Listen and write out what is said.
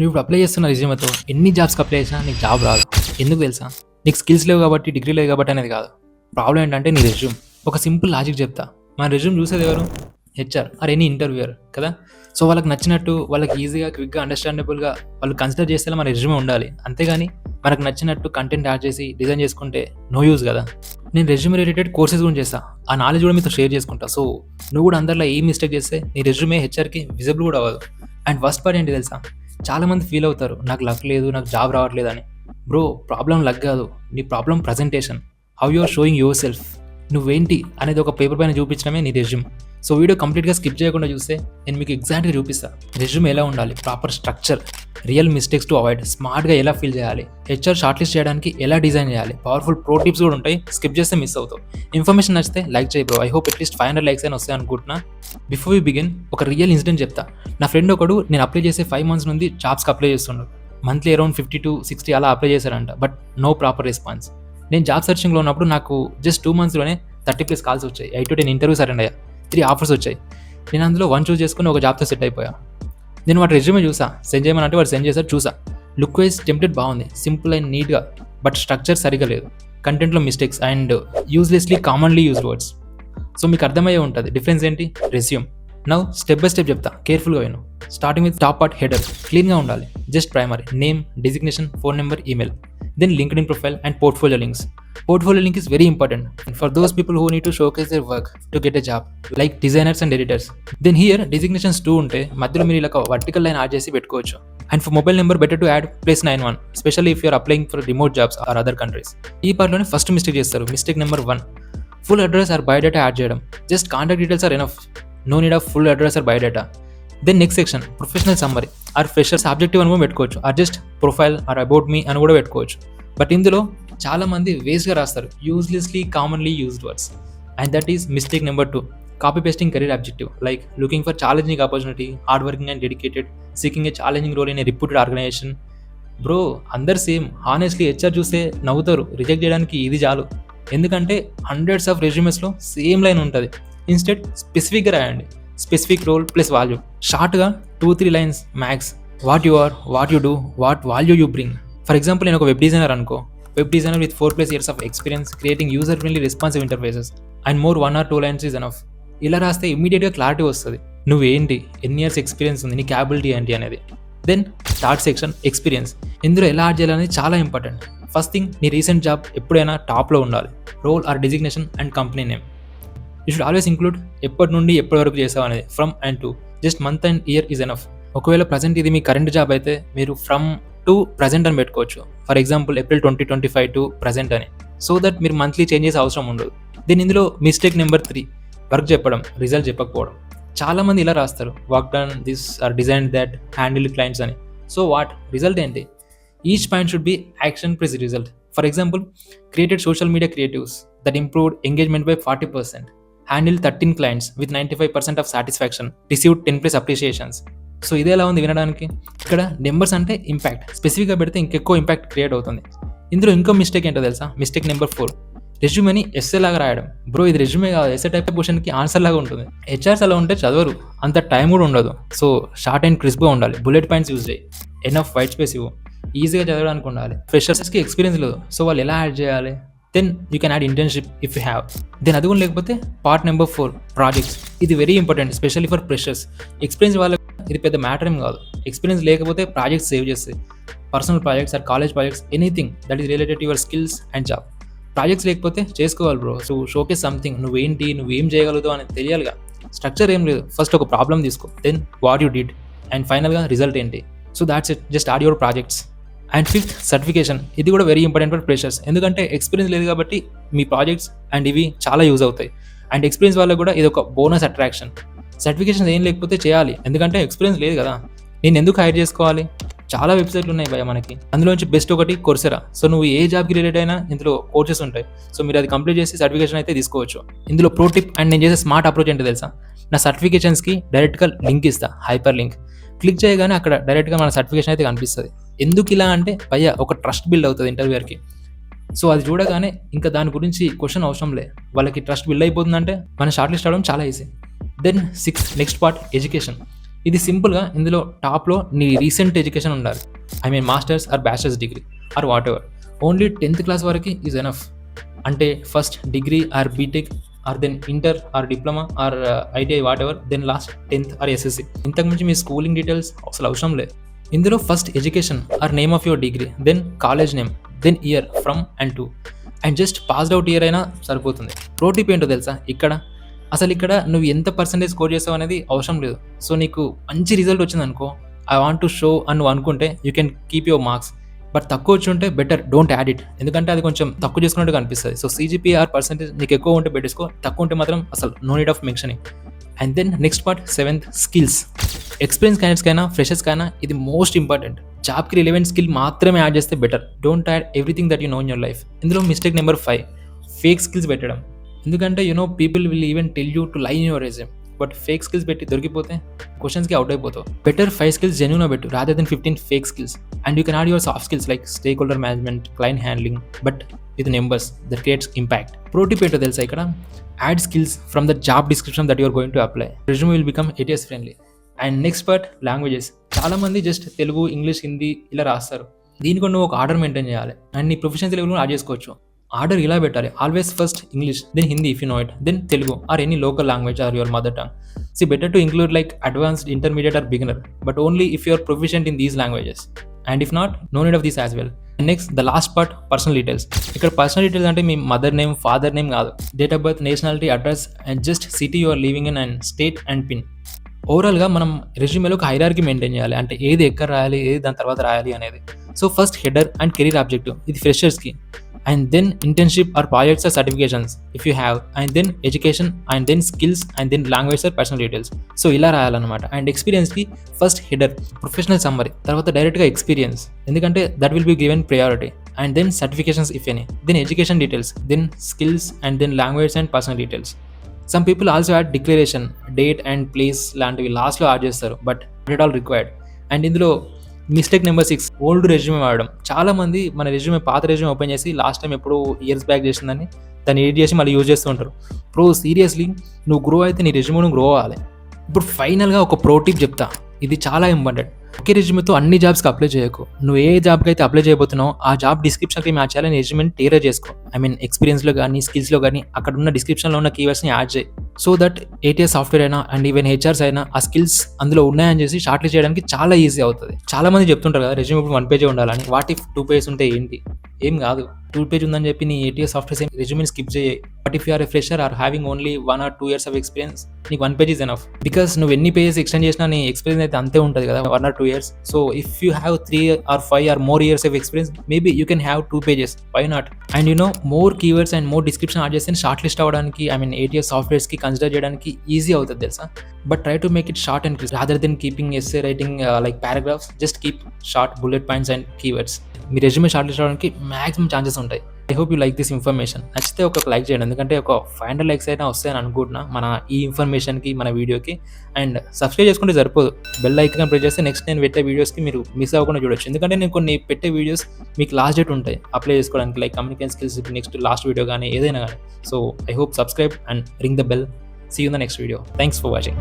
నువ్వు ఇప్పుడు అప్లై చేస్తున్న రెజ్యూమేతో ఎన్ని జాబ్స్కి అప్లై చేసినా నీకు జాబ్ రాదు. ఎందుకు తెలుసా? నీకు స్కిల్స్ లేవు కాబట్టి, డిగ్రీ లేవు కాబట్టి అనేది కాదు. ప్రాబ్లం ఏంటంటే నీ రెజ్యూమ్. ఒక సింపుల్ లాజిక్ చెప్తా. మన రెజ్యూమ్ చూసేది ఎవరు? హెచ్ఆర్ ఆర్ ఎనీ ఇంటర్వ్యూయర్ కదా. సో వాళ్ళకి నచ్చినట్టు, వాళ్ళకి ఈజీగా, క్విక్గా, అండర్స్టాండబుల్గా వాళ్ళు కన్సిడర్ చేస్తే మన రెజ్యూమే ఉండాలి. అంతేగాని మనకు నచ్చినట్టు కంటెంట్ యాడ్ చేసి డిజైన్ చేసుకుంటే నో యూజ్ కదా. నేను రెజ్యూమ్ రిలేటెడ్ కోర్సెస్ గురించి చేస్తా. ఆ నాలెడ్జ్ కూడా మీతో షేర్ చేసుకుంటా. సో నువ్వు కూడా అందరిలో ఏ మిస్టేక్ చేస్తే నీ రెజ్యూమే హెచ్ఆర్కి విజిబుల్ కూడా అవ్వదు. అండ్ ఫస్ట్ పార్ట్ ఏంటి తెలుసా? చాలామంది ఫీల్ అవుతారు, నాకు లక్ లేదు, నాకు జాబ్ రావట్లేదు అని. బ్రో, ప్రాబ్లం లక్ కాదు, నీ problem presentation. How you are showing yourself. నువ్వేంటి అనేది ఒక పేపర్ పైన చూపించడమే నీ రెజ్యూమ్. సో వీడియో కంప్లీట్గా స్కిప్ చేయకుండా చూస్తే నేను మీకు ఎగ్జాక్ట్గా చూపిస్తాను రెజ్యూమ్ ఎలా ఉండాలి, proper structure, real mistakes to avoid, స్మార్ట్గా ఎలా ఫీల్ చేయాలి, హెచ్ఆర్ షార్ట్లిస్ట్ చేయడానికి ఎలా డిజైన్ చేయాలి, పవర్ఫుల్ ప్రో టిప్స్ కూడా ఉంటాయి. స్కిప్ చేస్తే మిస్ అవుతావు. ఇన్ఫర్మేషన్ నచ్చితే లైక్ చేయి bro. I hope at least 500 likes అయినా వస్తాయి అనుకుంటున్నా. బిఫోర్ వి బిగిన్, ఒక రియల్ ఇన్సిడెంట్ చెప్తా. నా ఫ్రెండ్ ఒకడు నేను అప్లై చేసే 5 months నుండి జాబ్స్కి అప్లై చేస్తున్నాడు. మంత్లీ అరౌండ్ 50 to 60 అలా అప్లై చేశారంట. But no proper response. నేను జాబ్ సర్చింగ్లో ఉన్నప్పుడు నాకు జస్ట్ 2 monthsలోనే 30+ కాల్స్ వచ్చాయి. 8 to 10 ఇంటర్వ్యూస్ అటెండ్ అయ్యా. 3 ఆఫర్స్ వచ్చాయి. నేను అందులో 1 చూస్ చేసుకుని ఒక జాబ్తో సెట్ అయిపోయా. నేను వాటి రెజ్యూమే చూసా. సెండ్ చేయమని అంటే వాడు సెండ్ చేశారు, చూసా. లుక్ వైజ్ టెంప్లెట్ బాగుంది, సింపుల్ అండ్ నీట్గా. బట్ స్ట్రక్చర్ సరిగా లేదు. కంటెంట్లో mistakes and uselessly commonly used words. So మీకు అర్థమయ్యే ఉంటుంది డిఫరెన్స్ ఏంటి. Resume now step by step చెప్తా, కేర్ఫుల్గా విను. Starting with top part, header క్లీన్గా ఉండాలి. Just primary name, designation, phone number, email. Then LinkedIn profile and portfolio links. Portfolio link is very important for those people who need to showcase their work to get a job, like designers and editors. Then here designations too ఉంటే మధ్యలో మీరు ఇలా vertical line add చేసి పెట్టుకోవచ్చు. And for mobile number better to add +91, especially if you are applying for remote jobs or other countries. ఈ పార్ట్లోనే first mistake చేస్తారు. Mistake number 1, full address or biodata add చేయడం. Just contact details are enough, no need of full address or biodata. Then next section, professional summary or freshers objective అని కూడా పెట్టుకోవచ్చు, or just profile or about me అని కూడా పెట్టుకోవచ్చు. But ఇందులో చాలా మంది వేస్ట్గా రాస్తారు, uselessly commonly used words. And that is mistake number 2, copy pasting career objective like looking for challenging opportunity, hard working and dedicated, seeking a challenging role in a reputed organization. Bro, అందరు same. Honestly HR చూస్తే నవ్వుతారు. Reject చేయడానికి ఇది చాలు. ఎందుకంటే hundreds of రెజ్యూమెస్లో same line ఉంటుంది. Instead స్పెసిఫిక్గా రాయండి. Specific role plus value. షార్ట్గా 2-3 lines max. What you are, what you do, what value you bring. For example, నేను ఒక వెబ్ డిజైనర్ అనుకో. Web designer with 4+ years of experience creating user-friendly responsive interfaces and more 1 or 2 lines is enough. ఇలా రాస్తే ఇమ్మీడియట్గా clarity వస్తుంది. నువ్వేంటి, ఎన్ని years experience ఉంది, నీ క్యాపబిలిటీ ఏంటి అనేది. Then third section, experience. ఇందులో ఎలా యాడ్ చేయాలనేది చాలా ఇంపార్టెంట్. ఫస్ట్ థింగ్, నీ రీసెంట్ జాబ్ ఎప్పుడైనా టాప్లో ఉండాలి. Role or designation and company name. You should always include ఎప్పటి నుండి ఎప్పటి వరకు చేసావు అనేది. From and to, just month and year is enough. ఒకవేళ ప్రజెంట్ ఇది మీ కరెంట్ జాబ్ అయితే మీరు ఫ్రమ్ టు ప్రజెంట్ అని పెట్టుకోవచ్చు. For example April 2025 to present అని. సో దట్ మీరు మంత్లీ చేంజ్ చేసే అవసరం ఉండదు. దీని ఇందులో మిస్టేక్ నెంబర్ 3, వర్క్ చెప్పడం, రిజల్ట్ చెప్పకపోవడం. చాలామంది ఇలా రాస్తారు, work done this or design that, handle clients అని. సో వాట్ రిజల్ట్ ఏంటి? Each point should be action plus result. For example, created social media creatives that improved engagement by 40%, handle 13 clients with 95% of satisfaction, received 10+ appreciations. So ఇదే ఎలా ఉంది వినడానికి? ఇక్కడ numbers అంటే impact. స్పెసిఫిక్గా పెడితే ఇంకెక్కువ ఇంపాక్ట్ క్రియేట్ అవుతుంది. ఇందులో ఇంకో మిస్టేక్ ఏంటో తెలుసా? మిస్టేక్ నెంబర్ 4, రెజ్యూమేని ఎస్ఏ లాగా రాయడం. బ్రో, ఇది రెజ్యూమే కాదు, ఎస్ఏ టైప్ క్వశ్చన్కి ఆన్సర్ లాగా ఉంటుంది. హెచ్ఆర్స్ అలా ఉంటే చదవరు, అంత టైం కూడా ఉండదు. సో షార్ట్ అండ్ క్రిస్ప్గా ఉండాలి. బుల్లెట్ పాయింట్స్ యూజ్ చేయి, ఎనఫ్ వైట్ స్పేస్ ఇవ్వు, ఈజీగా చదవడానికి ఉండాలి. ఫ్రెషర్స్కి ఎక్స్పీరియన్స్ లేదు, సో వాళ్ళు ఎలా యాడ్ చేయాలి? Then you can add internship if you have. Then అది కూడా లేకపోతే పార్ట్ నెంబర్ 4, ప్రాజెక్ట్స్. ఇది very important, specially for freshers. Experience వాళ్ళకి ఇది పెద్ద మ్యాటర్ ఏం కాదు. ఎక్స్పీరియన్స్ లేకపోతే ప్రాజెక్ట్స్ సేవ్ చేస్తాయి. Personal projects or college projects, anything that is related to your skills and job. Projects లేకపోతే చేసుకోవాలి బ్రో. సో షోకేస్ సంథింగ్, నువ్వేంటి, నువ్వేం చేయగలుగుతావు అనేది తెలియాలిగా. స్ట్రక్చర్ ఏం లేదు, ఫస్ట్ ఒక ప్రాబ్లం తీసుకో, then what you did, and ఫైనల్గా రిజల్ట్ ఏంటి. So that's it, just add your projects. And 5th, certification. ఇది కూడా వెరీ ఇంపార్టెంట్ ఫర్ ఫ్రెషర్స్. ఎందుకంటే ఎక్స్పీరియన్స్ లేదు కాబట్టి మీ ప్రాజెక్ట్స్ అండ్ ఇవి చాలా యూజ్ అవుతాయి. అండ్ ఎక్స్పీరియన్స్ వాళ్ళకి కూడా ఇది ఒక బోనస్ అట్రాక్షన్. సర్టిఫికేషన్స్ ఏం లేకపోతే చేయాలి, ఎందుకంటే ఎక్స్పీరియన్స్ లేదు కదా. నేను ఎందుకు హైర్ చేసుకోవాలి? చాలా వెబ్సైట్లు ఉన్నాయి భయ మనకి. అందులోంచి బెస్ట్ ఒకటి కోర్సెరా. సో నువ్వు ఏ జాబ్కి రిలేటెడ్ అయినా ఇందులో కోర్సెస్ ఉంటాయి. సో మీరు అది కంప్లీట్ చేసి సర్టిఫికేషన్ అయితే తీసుకోవచ్చు. ఇందులో ప్రో టిప్ అండ్ నేను చేసే స్మార్ట్ అప్రోచ్ ఏంటో తెలుసా? నా సర్టిఫికేషన్స్కి డైరెక్ట్గా లింక్ ఇస్తా, హైపర్ లింక్. క్లిక్ చేయగానే అక్కడ డైరెక్ట్గా మన సర్టిఫికేషన్ అయితే కనిపిస్తుంది. ఎందుకు ఇలా అంటే భయ్య, ఒక ట్రస్ట్ బిల్డ్ అవుతుంది ఇంటర్వ్యూయర్కి. సో అది చూడగానే ఇంకా దాని గురించి క్వశ్చన్ అవసరం లే, వాళ్ళకి ట్రస్ట్ బిల్డ్ అయిపోతుందంటే మన షార్ట్ లిస్ట్ అవడం చాలా easy. Then 6th, next part, education. ఇది సింపుల్గా ఇందులో టాప్లో నీ రీసెంట్ ఎడ్యుకేషన్ ఉండాలి. I mean masters or bachelors degree or whatever. Only 10th class వరకు ఈజ్ ఎనఫ్. అంటే first degree or BTech or then inter or diploma or ITI whatever, then last 10th or SSC. ఇంతకుమించి మీ schooling details అసలు అవసరం లేదు. ఇందులో first education or name of your degree, then college name, then year from and to, and just passed out year అయినా సరిపోతుంది. Pro tip ఏంటో తెలుసా, ఇక్కడ నువ్వు ఎంత పర్సెంటేజ్ స్కోర్ చేస్తావు అనేది అవసరం లేదు. సో నీకు మంచి రిజల్ట్ వచ్చింది అనుకో, ఐ వాంట్ టు షో అని నువ్వు అనుకుంటే you can keep your marks. But తక్కువ వచ్చి ఉంటే బెటర్ డోంట్ యాడ్ ఇట్, ఎందుకంటే అది కొంచెం తక్కువ చేసుకున్నట్టు కనిపిస్తుంది. సో CGPA పర్సెంటేజ్ నీకు ఎక్కువ ఉంటే పెట్టేసుకో, తక్కువ ఉంటే మాత్రం అసలు no need of mentioning. And then next part 7th skills. Experience క్యాండిడేట్స్కైనా ఫ్రెషర్స్కైనా ఇది మోస్ట్ ఇంపార్టెంట్. జాబ్కి రిలవెంట్ స్కిల్ మాత్రమే యాడ్ చేస్తే better. Don't add everything that you know in your life. ఇందులో మిస్టేక్ నెంబర్ 5, ఫేక్ స్కిల్స్ పెట్టడం. ఎందుకంటే people will even tell you to lie in your resume, but fake skills పెట్టి దొరికిపోతే క్వశ్చన్స్కి out అయిపోతావు. Better 5 skills జెన్యూన్గా పెట్టు rather than 15 fake skills. And you can add your soft skills like stakeholder management, client handling, but with numbers that creates impact. Pro tip ఏంటో తెలుసా, ఇక్కడ add skills from the job description that you're going to apply. Resume will become ATS friendly. And next part languages. చాలామంది just Telugu, English, Hindi ఇలా రాస్తారు. దీనికి నువ్వు ఒక order maintain చేయాలి అండ్ నీ ప్రొఫెషనల్ లెవెల్ యాడ్ చేసుకోవచ్చు. ఆర్డర్ ఇలా పెట్టాలి, always first English, then Hindi if you know it, then Telugu or any local language or your mother tongue. See, better to include like advanced, intermediate or beginner, but only if you are proficient in these languages. And if not, no need of these as well. And next, the last part, personal details. ఇక్కడ personal details అంటే మీ mother name, father name కాదు. Date of birth, nationality, address and just city you are living in and state and pin. ఓవరాల్గా మనం రెజ్యూమేలో ఒక hierarchy maintain చేయాలి, అంటే ఏది ఎక్కడ రాయాలి, ఏది దాని తర్వాత రాయాలి అనేది. So first header and career objective, ఇది ఫ్రెషర్స్కి. And then internship or projects or certifications if you have, and then education, and then skills, and then language or personal details. So ఇలా రాయాలన్నమాట. అండ్ ఎక్స్పీరియన్స్కి ఫస్ట్ హెడర్, ప్రొఫెషనల్ సమ్మరీ, తర్వాత డైరెక్ట్గా experience, ఎందుకంటే that will be given priority. And then certifications if any, then education details, then skills, and then language and personal details. Some people also add declaration, date and place లాంటివి లాస్ట్లో add చేస్తారు, but it all required. And ఇందులో mistake number 6, old resume వాడడం. చాలా మంది మన resume, పాత resume open చేసి లాస్ట్ టైం ఎప్పుడు ఇయర్స్ బ్యాక్ చేసిందని దాన్ని ఎడిట్ చేసి మళ్ళీ యూజ్ చేస్తూ ఉంటారు. సీరియస్లీ నువ్వు గ్రో అయితే నీ రెజ్యూమే నువ్వు గ్రో అవ్వాలి. ఇప్పుడు ఫైనల్గా ఒక ప్రో టిప్ చెప్తా, ఇది చాలా ఇంపార్టెంట్. ఒకే రెజ్యూమేతో అన్ని జాబ్స్కి అప్లై చేయకు. నువ్వు ఏ జాబ్కి అయితే అప్లై చేయబోతున్నావు ఆ జాబ్ డిస్క్రిప్షన్కి మ్యాచ్ చేయాలని రెజ్యూమేని టేలర్ చేసుకో. ఐ మీన్ ఎక్స్పీరియన్స్లో కానీ స్కిల్స్లో కానీ అక్కడ ఉన్న డిస్క్రిప్షన్లో ఉన్న కీవర్డ్స్ని యాడ్ చేయి. సో దట్ ATS సాఫ్ట్వేర్ అయినా అండ్ ఈవెన్ HRs అయినా ఆ స్కిల్స్ అందులో ఉన్నాయని చేసి షార్ట్ లిస్ట్ చేయడానికి చాలా ఈజీ అవుతుంది. చాలా మంది చెప్తుంటారు కదా రెజ్యూమ్ ఇప్పుడు 1 పేజే ఉండాలని. వాట్ ఇఫ్ 2 పేజెస్ ఉంటే ఏంటి? ఏం కాదు, 2 పేజ్ ఉందని చెప్పి నీ ATS సాఫ్ట్వేర్ రెజ్యూమ్ని స్కిప్ చేయి. But if you are a fresher or having only 1 or 2 years of experience, నీకు 1 పేజ్ ఈజ్ ఎనఫ్. బికాస్ నువ్వు ఎన్ని పేజెస్ ఎక్స్టెండ్ చేసినా నీ ఎక్స్పీరియన్స్ అయితే అంతే ఉంటుంది కదా, 1 or 2 years. So if you have 3 or 5 or more years of experience, maybe you can have 2 pages. Why not? And more keywords and more description add చేస్తే short list అవ్వడానికి, I mean ATS సాఫ్ట్వేర్స్కి consider చేయడానికి easy అవుతుంది తెలుసా. But try to make it short and crisp rather than keeping essay writing like paragraphs. Just keep short bullet points and keywords. మీ resume short list అవ్వడానికి maximum chances ఉంటాయి. I hope you like this information. నచ్చితే ఒక like చేయండి, ఎందుకంటే ఒక 500 likes అయినా వస్తాయని అనుకుంటున్నా మన ఈ ఇన్ఫర్మేషన్కి, మన వీడియోకి. అండ్ సబ్స్క్రైబ్ చేసుకుంటే సరిపోదు, బెల్ ఐకాన్ ప్రెస్ చేస్తే నెక్స్ట్ నేను పెట్టే వీడియోస్కి మీరు మిస్ అవ్వకుండా చూడొచ్చు. ఎందుకంటే నేను కొన్ని పెట్టే వీడియోస్ మీకు లాస్ట్ డేట్ ఉంటాయి అప్లై చేసుకోవడానికి, like communication skills next last video కానీ ఏదైనా కానీ. So I hope subscribe and ring the bell. See you in the next video. Thanks for watching.